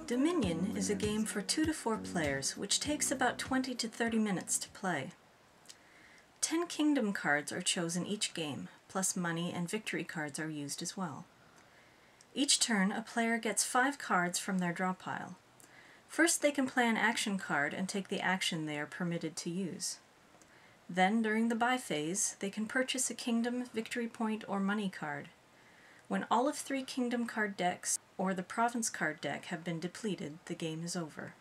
Dominion is a game for 2 to 4 players, which takes about 20 to 30 minutes to play. 10 kingdom cards are chosen each game, plus money and victory cards are used as well. Each turn, a player gets 5 cards from their draw pile. First, they can play an action card and take the action they are permitted to use. Then, during the buy phase, they can purchase a kingdom, victory point, or money card. When all of 3 kingdom card decks or the province card deck have been depleted, the game is over.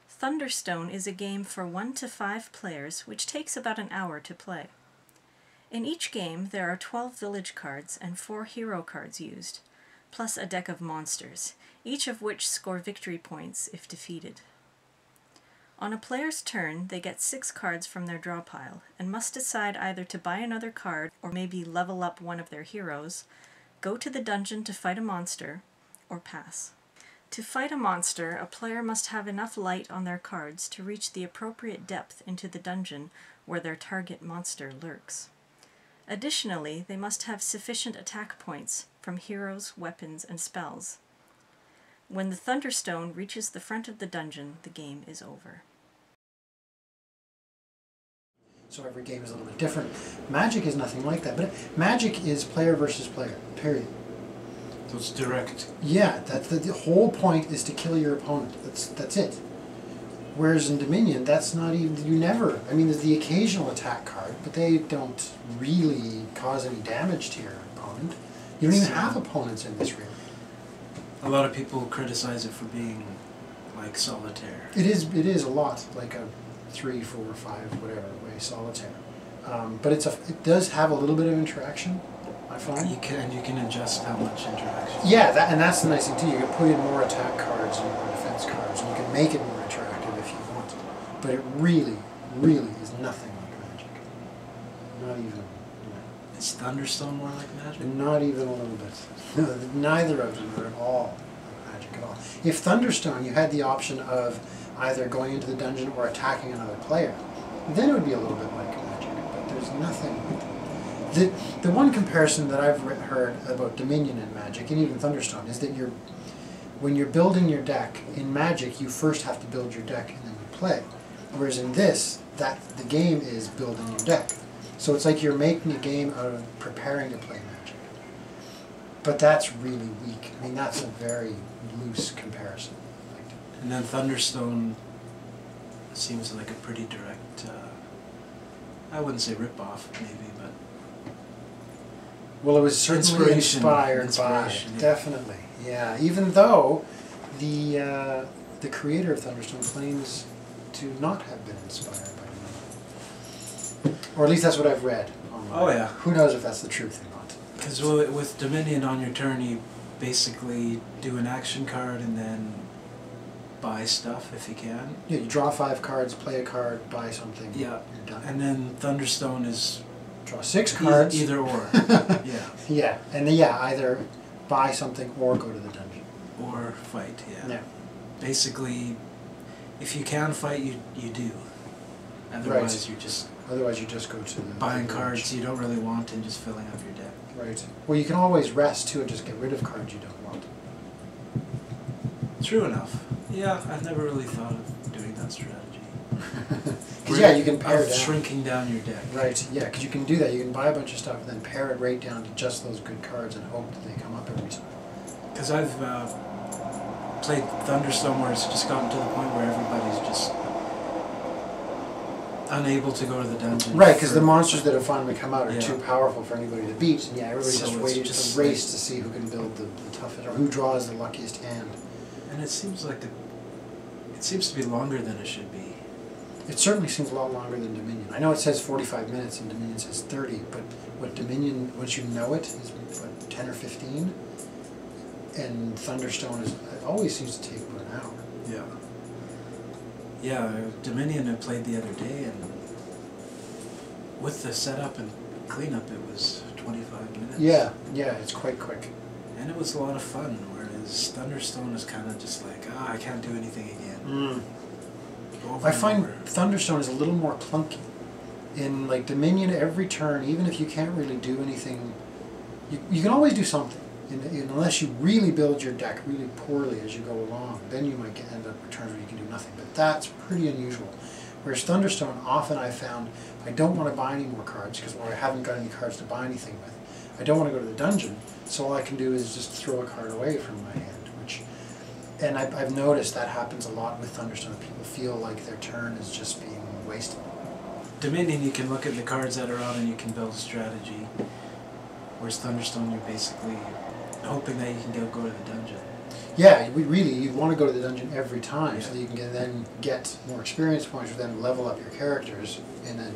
Thunderstone is a game for 1 to 5 players, which takes about an hour to play. In each game, there are 12 village cards and 4 hero cards used, plus a deck of monsters, each of which score victory points if defeated. On a player's turn, they get 6 cards from their draw pile, and must decide either to buy another card or maybe level up one of their heroes, go to the dungeon to fight a monster, or pass. To fight a monster, a player must have enough light on their cards to reach the appropriate depth into the dungeon where their target monster lurks. Additionally, they must have sufficient attack points from heroes, weapons, and spells. When the Thunderstone reaches the front of the dungeon, the game is over. So every game is a little bit different. Magic is nothing like that, but Magic is player versus player, period. So it's direct. Yeah, that's the whole point is to kill your opponent. That's it. Whereas in Dominion, that's not even, you never, I mean, there's the occasional attack card, but they don't really cause any damage to your opponent. You don't even have opponents in this, really. A lot of people criticize it for being like solitaire. It is a lot like a 3, 4, 5, whatever way solitaire. But it does have a little bit of interaction, I find. You can adjust how much interaction. Yeah, that's the nice thing too. You can put in more attack cards and more defense cards, and you can make it more interactive if you want. But it really, really is nothing like Magic. Not even. Is Thunderstone more like Magic? Not even a little bit. No, neither of them are at all like Magic at all. If Thunderstone, you had the option of either going into the dungeon or attacking another player, then it would be a little bit like Magic. But there's nothing. The one comparison that I've heard about Dominion and Magic, and even Thunderstone, is that when you're building your deck in Magic, you first have to build your deck and then you play. Whereas in this, the game is building your deck. So it's like you're making a game out of preparing to play Magic. But that's really weak. I mean, that's a very loose comparison. And then Thunderstone seems like a pretty direct, I wouldn't say rip-off, maybe, but... Well, it was certainly inspired by it, yeah. Definitely, yeah. Even though the creator of Thunderstone claims to not have been inspired by it. Or at least that's what I've read online. Oh, yeah. Who knows if that's the truth or not. Because with Dominion on your turn, you basically do an action card and then buy stuff if you can. Yeah, you draw 5 cards, play a card, buy something, yeah. You're done. And then Thunderstone is... Draw 6 cards. Either or. Yeah. Yeah, and then, yeah, either buy something or go to the dungeon. Or fight, yeah. Yeah. Basically, if you can fight, you do. Otherwise, right. Otherwise, you just go to the buying cards you don't really want and just filling up your deck. Right. Well, you can always rest too and just get rid of cards you don't want. True enough. Yeah, I've never really thought of doing that strategy. Because yeah, you can pare down. Shrinking down your deck. Right. Yeah, because you can do that. You can buy a bunch of stuff and then pare it right down to just those good cards and hope that they come up every time. Because I've played Thunderstone where it's just gotten to the point where everybody's just unable to go to the dungeon. Right, because the monsters that have finally come out are yeah. too powerful for anybody to beat, and yeah, everybody's So just it's waiting just to race to see who can build the toughest, or who draws the luckiest hand. And it seems like it seems to be longer than it should be. It certainly seems a lot longer than Dominion. I know it says 45 minutes and Dominion says 30, but what Dominion, once you know it, is what, 10 or 15? And Thunderstone it always seems to take about an hour. Yeah. Yeah, Dominion I played the other day, and with the setup and cleanup, it was 25 minutes. Yeah, yeah, it's quite quick. And it was a lot of fun, whereas Thunderstone is kind of just like, I can't do anything again. I find Thunderstone is a little more clunky. In like Dominion, every turn, even if you can't really do anything, you can always do something. unless you really build your deck really poorly as you go along, then you might end up with turns where you can do nothing. But that's pretty unusual. Whereas Thunderstone, often I found I don't want to buy any more cards because I haven't got any cards to buy anything with. I don't want to go to the dungeon, so all I can do is just throw a card away from my hand. And I've noticed that happens a lot with Thunderstone. People feel like their turn is just being wasted. Dominion, you can look at the cards that are out and you can build a strategy. Whereas Thunderstone, you're basically hoping that you can go to the dungeon. Yeah, you want to go to the dungeon every time, so that you can then get more experience points, or then level up your characters, and then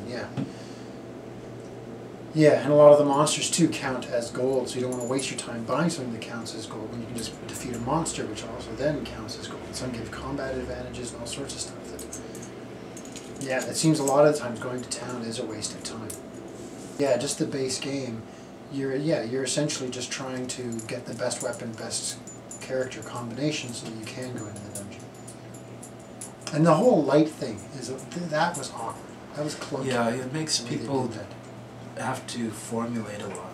yeah, and a lot of the monsters too count as gold, so you don't want to waste your time buying something that counts as gold when you can just defeat a monster, which also then counts as gold. And some give combat advantages and all sorts of stuff. Yeah, it seems a lot of the times going to town is a waste of time. Yeah, just the base game, you're essentially just trying to get the best weapon, best character combination so that you can go into the dungeon. And the whole light thing that was awkward. That was clunky. Yeah, it makes people have to formulate a lot,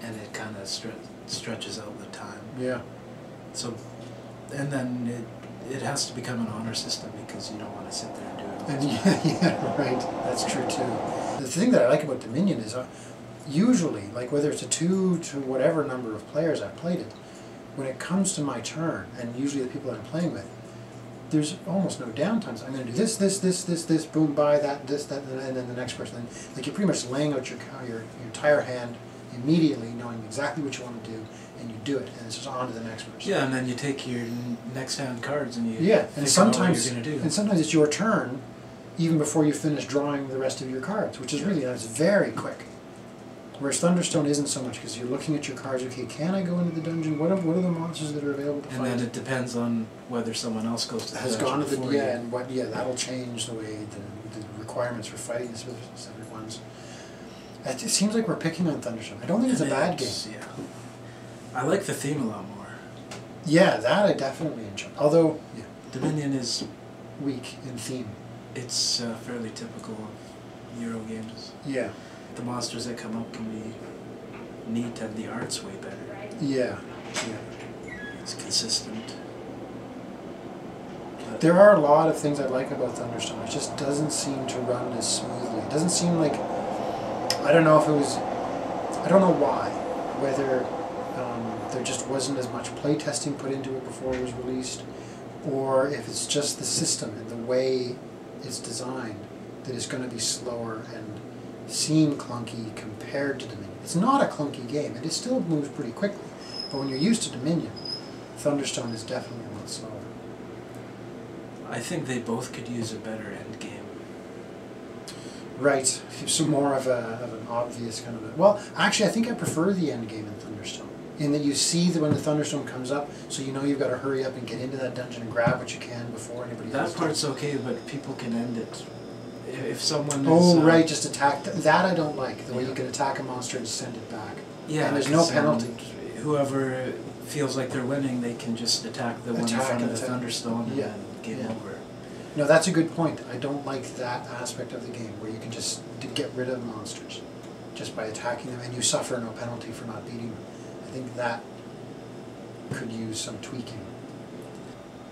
and it kind of stretches out the time. Yeah. So, and then it has to become an honor system because you don't want to sit there and do it all the time. Yeah, right. That's true too. The thing that I like about Dominion is usually, like whether it's a 2 to whatever number of players I've played it, when it comes to my turn, and usually the people I'm playing with, there's almost no downtimes. I'm going to do this, boom, buy that, that, and then the next person. Like you're pretty much laying out your entire hand immediately, knowing exactly what you want to do, and you do it, and it's just on to the next person. Yeah, and then you take your next hand cards and you and sometimes what you're going to do. And sometimes it's your turn, even before you finish drawing the rest of your cards, which is really nice, very quick. Whereas Thunderstone isn't so much, because you're looking at your cards, okay, can I go into the dungeon? What are the monsters that are available to fight? And then it depends on whether someone else goes to the dungeon gone to the before you. and that'll change the way the requirements for fighting the specific ones. It seems like we're picking on Thunderstone. I don't think it's a bad game. Yeah. I like the theme a lot more. Yeah, that I definitely enjoy. Although, Dominion is weak in theme. It's fairly typical of Euro games. Yeah. The monsters that come up can be neat and the art's way better. Yeah. It's consistent. But there are a lot of things I like about Thunderstone. It just doesn't seem to run as smoothly. It doesn't seem like, I don't know why. Whether there just wasn't as much playtesting put into it before it was released, or if it's just the system and the way it's designed that is going to be slower and seem clunky compared to Dominion. It's not a clunky game. It still moves pretty quickly. But when you're used to Dominion, Thunderstone is definitely a lot slower. I think they both could use a better end game. Right. Some more of an obvious kind of a... Well, actually, I think I prefer the end game in Thunderstone. In that you see that when the Thunderstone comes up, so you know you've got to hurry up and get into that dungeon and grab what you can before anybody else does. That part's okay, but people can end it. If someone is... Oh, right, just attack... That I don't like, the way you can attack a monster and send it back. Yeah, and there's no penalty. Whoever feels like they're winning, they can just attack the one in front of the Thunderstone and game over. No, that's a good point. I don't like that aspect of the game, where you can just get rid of monsters just by attacking them, and you suffer no penalty for not beating them. I think that could use some tweaking.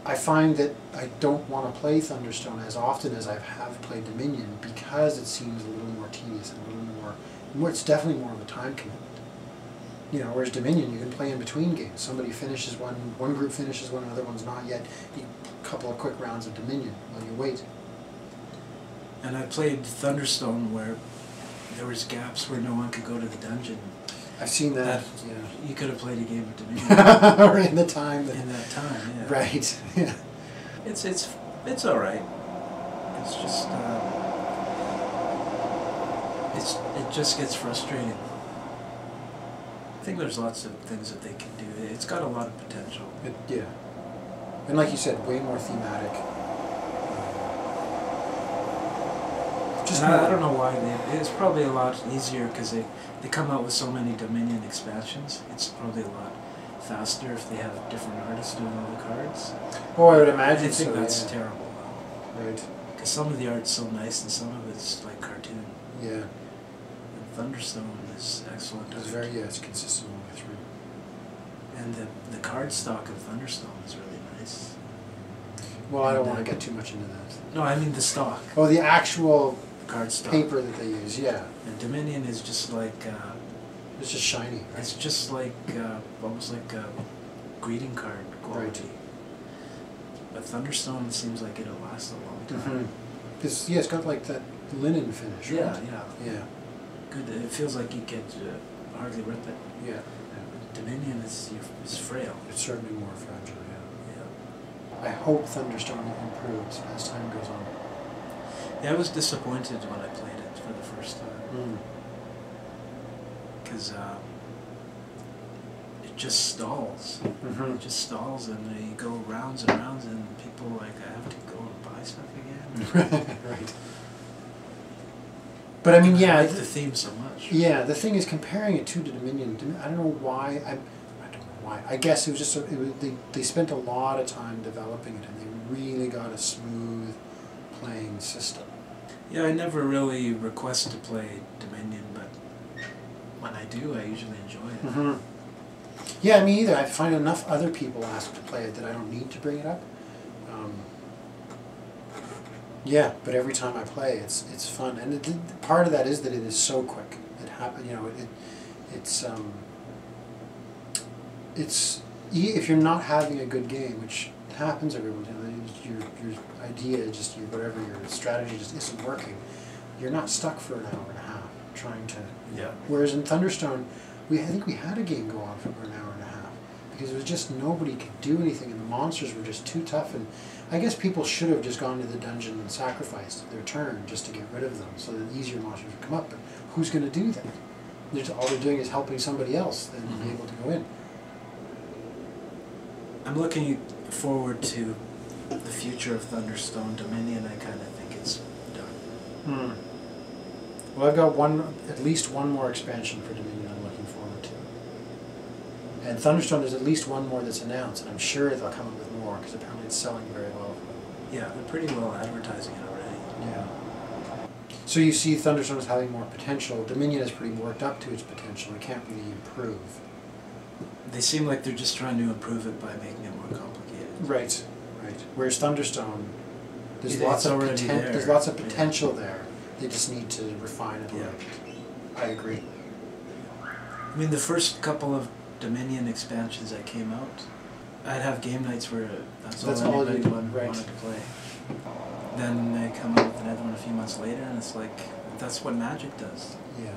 I find that I don't want to play Thunderstone as often as I have played Dominion, because it seems a little more tedious and a little more, it's definitely more of a time commitment. You know, whereas Dominion, you can play in between games. Somebody finishes one group finishes one, another one's not yet. A couple of quick rounds of Dominion while you wait. And I played Thunderstone where there was gaps where no one could go to the dungeon. I've seen that. You could have played a game of Dominion. Or in the time. In that time, yeah. Right. Yeah. It's all right. It's just it just gets frustrating. I think there's lots of things that they can do. It's got a lot of potential. Yeah. And like you said, way more thematic. I don't know why it's probably a lot easier because they come out with so many Dominion expansions. It's probably a lot faster if they have different artists doing all the cards. Oh, I would imagine I think so, that's terrible. Right. Because some of the art's so nice and some of it's like cartoon. Yeah. And Thunderstone is excellent. It's very, it's consistent all the way through. And the card stock of Thunderstone is really nice. Well, I don't want to get too much into that. No, I mean the stock. Oh, the actual Card stock. paper that they use, yeah. And Dominion is just like... It's just shiny, right? It's just like, almost like a greeting card quality. Right. But Thunderstone seems like it'll last a long time. Because, yeah, it's got like that linen finish, right? Yeah. Yeah. Good. It feels like you could hardly rip it. Yeah. Dominion is frail. It's certainly more fragile, Yeah. yeah. I hope Thunderstone improves as time goes on. Yeah, I was disappointed when I played it for the first time. Because it just stalls. It just stalls, and you go rounds and rounds, and people are like, I have to go and buy stuff again. Right. But I mean, yeah. I like the theme so much. Yeah, the thing is, comparing it to Dominion, I don't know why. I don't know why. I guess it was just they spent a lot of time developing it, and they really got a smooth playing system. Yeah, I never really request to play Dominion, but when I do, I usually enjoy it. Yeah, me either. I find enough other people ask to play it that I don't need to bring it up. Yeah, but every time I play, it's fun, and part of that is that it is so quick. It happen, you know. It's if you're not having a good game, which happens every once in a while, your idea just your strategy just isn't working. You're not stuck for an hour and a half trying to. Yeah. Whereas in Thunderstone, I think we had a game go on for an hour and a half because it was just nobody could do anything, and the monsters were just too tough. And I guess people should have just gone to the dungeon and sacrificed their turn just to get rid of them, so that easier monsters would come up. But who's going to do that? All they're doing is helping somebody else then be able to go in. I'm looking forward to the future of Thunderstone. Dominion, I kind of think it's done. Well, I've got at least one more expansion for Dominion I'm looking forward to. And Thunderstone, there's at least one more that's announced, and I'm sure they'll come up with more because apparently it's selling very well. Yeah, they're pretty well advertising it already. Yeah. So you see Thunderstone as having more potential. Dominion is pretty worked up to its potential. It can't really improve. They seem like they're just trying to improve it by making it more complicated. Right. Whereas Thunderstone, there's It's lots of already there. there's lots of potential there. They just need to refine it a little Yeah. bit. I agree. I mean, the first couple of Dominion expansions that came out, I'd have game nights where that's all anybody wanted to play. Then they come out with another one a few months later, and it's like, that's what Magic does. Yeah.